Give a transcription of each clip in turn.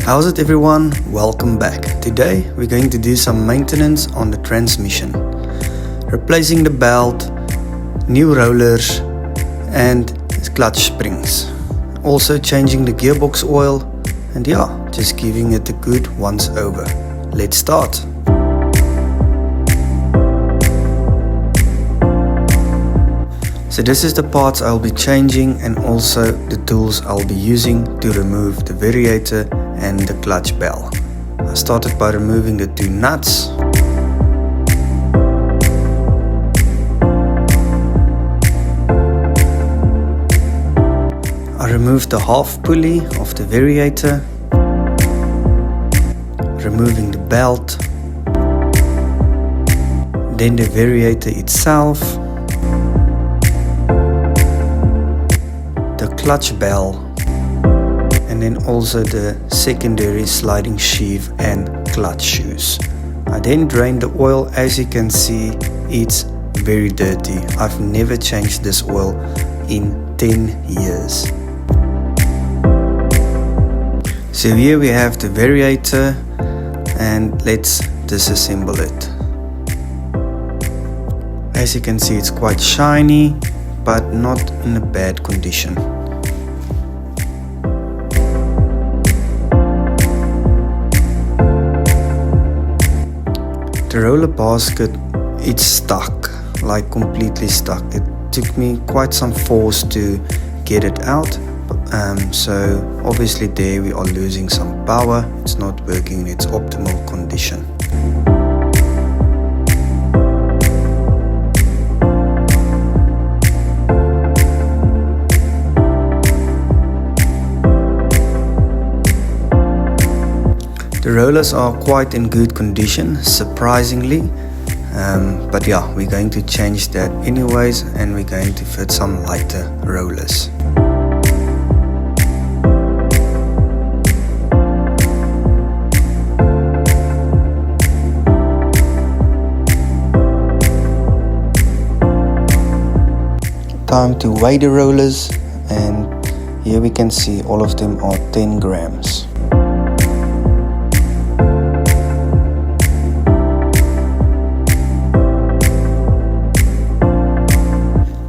How's it everyone? Welcome back. Today we're going to do some maintenance on the transmission. Replacing the belt, new rollers and clutch springs. Also changing the gearbox oil and just giving it a good once over. Let's start. So this is the parts I'll be changing and also the tools I'll be using to remove the variator and the clutch bell. I started by removing the two nuts. I removed the half pulley of the variator, removing the belt, then the variator itself, the clutch bell, and then also the secondary sliding sheave and clutch shoes. I then drained the oil. As you can see, it's very dirty. I've never changed this oil in 10 years. So here we have the variator and let's disassemble it. As you can see, it's quite shiny but not in a bad condition. The roller basket, it's stuck, like completely stuck. It took me quite some force to get it out. So obviously there we are losing some power. It's not working in its optimal condition. The rollers are quite in good condition, surprisingly, but we're going to change that anyways, and we're going to fit some lighter rollers. Time to weigh the rollers, and here we can see all of them are 10 grams.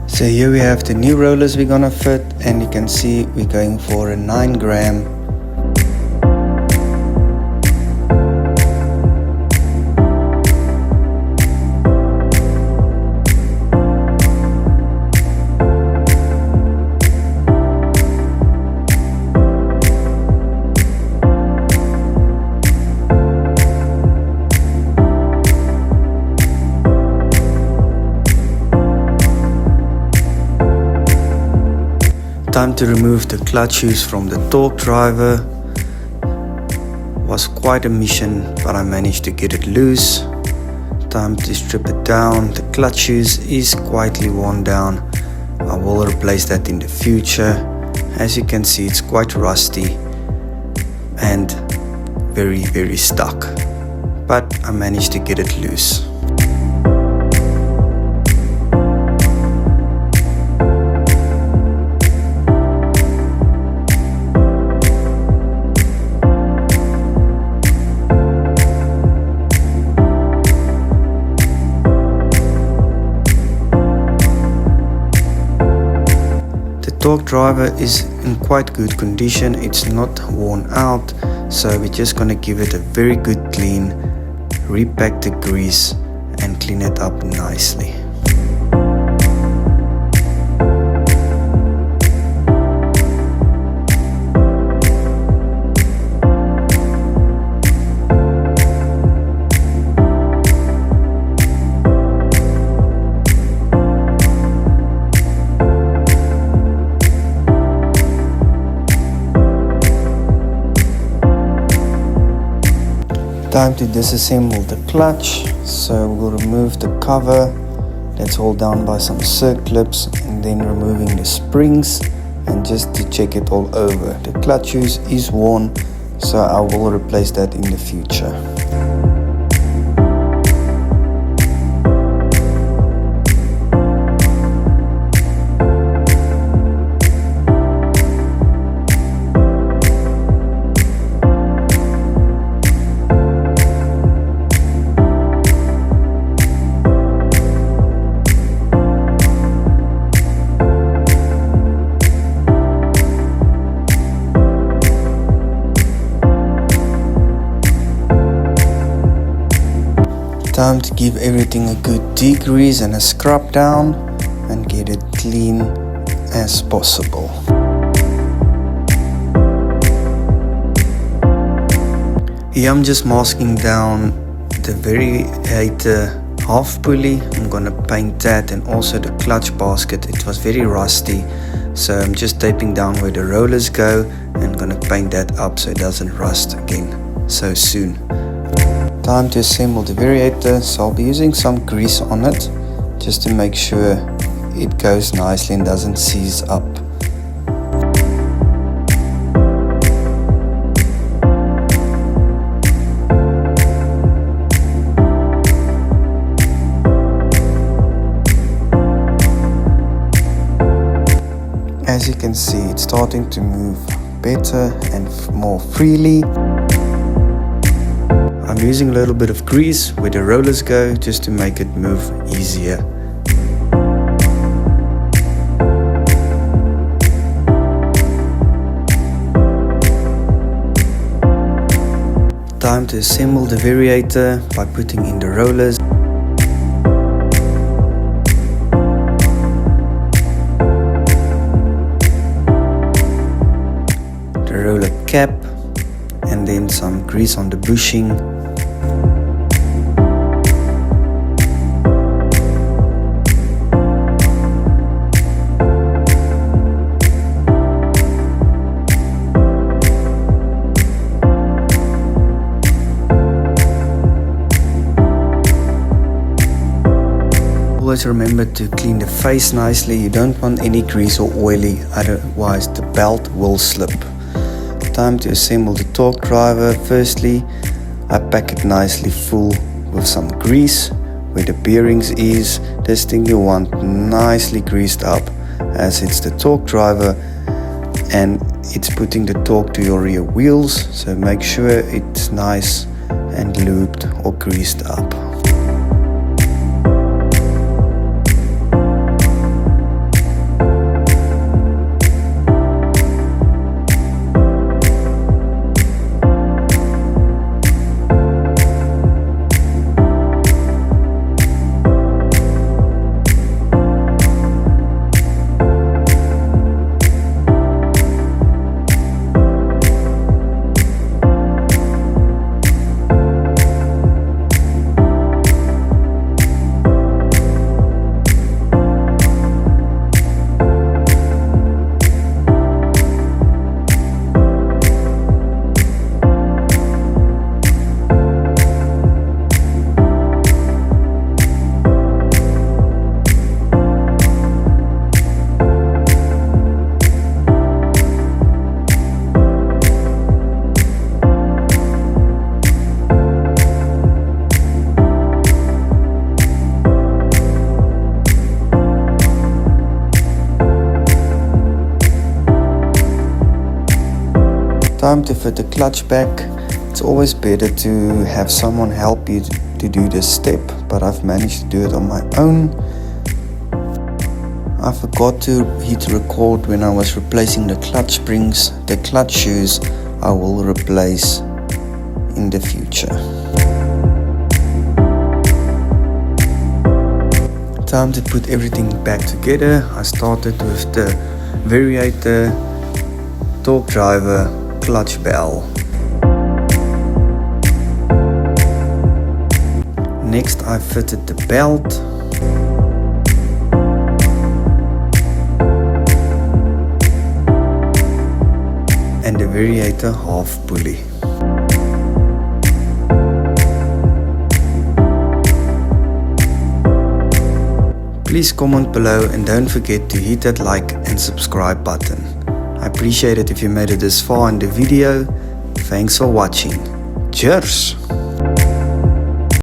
So here we have the new rollers we're gonna fit, and you can see we're going for a 9 gram. Time to remove the clutch shoes from the torque driver. Was quite a mission, but I managed to get it loose. Time to strip it down. The clutch shoes is quietly worn down. I will replace that in the future. As you can see, it's quite rusty and very stuck, but I managed to get it loose. Torque driver is in quite good condition. It's not worn out, so we're just gonna give it a very good clean, repack the grease and clean it up nicely. Time to disassemble the clutch, so we'll remove the cover that's held down by some circlips, and then removing the springs, and just to check it all over. The clutch shoes is worn, so I will replace that in the future. Time to give everything a good degrease and a scrub down and get it clean as possible. Here I'm just masking down the Variator half pulley. I'm gonna paint that, and also the clutch basket. It was very rusty, so I'm just taping down where the rollers go and gonna paint that up so it doesn't rust again so soon. Time to assemble the Variator, so I'll be using some grease on it just to make sure it goes nicely and doesn't seize up. As you can see, it's starting to move better and more freely. I'm using a little bit of grease where the rollers go just to make it move easier. Time to assemble the Variator by putting in the rollers. Roller cap, and then some grease on the bushing. Always remember to clean the face nicely. You don't want any grease or oily, otherwise the belt will slip. Time to assemble the torque driver. Firstly, I pack it nicely full with some grease where the bearings is. This thing you want nicely greased up, as it's the torque driver and it's putting the torque to your rear wheels, so make sure it's nice and lubed or greased up. Time to fit the clutch back. It's always better to have someone help you to do this step, but I've managed to do it on my own. I forgot to hit record when I was replacing the clutch springs. The clutch shoes I will replace in the future. Time to put everything back together. I started with the Variator, torque driver, clutch bell. Next I fitted the belt. And the Variator half pulley. Please comment below and don't forget to hit that like and subscribe button. I appreciate it if you made it this far in the video. Thanks for watching. Cheers!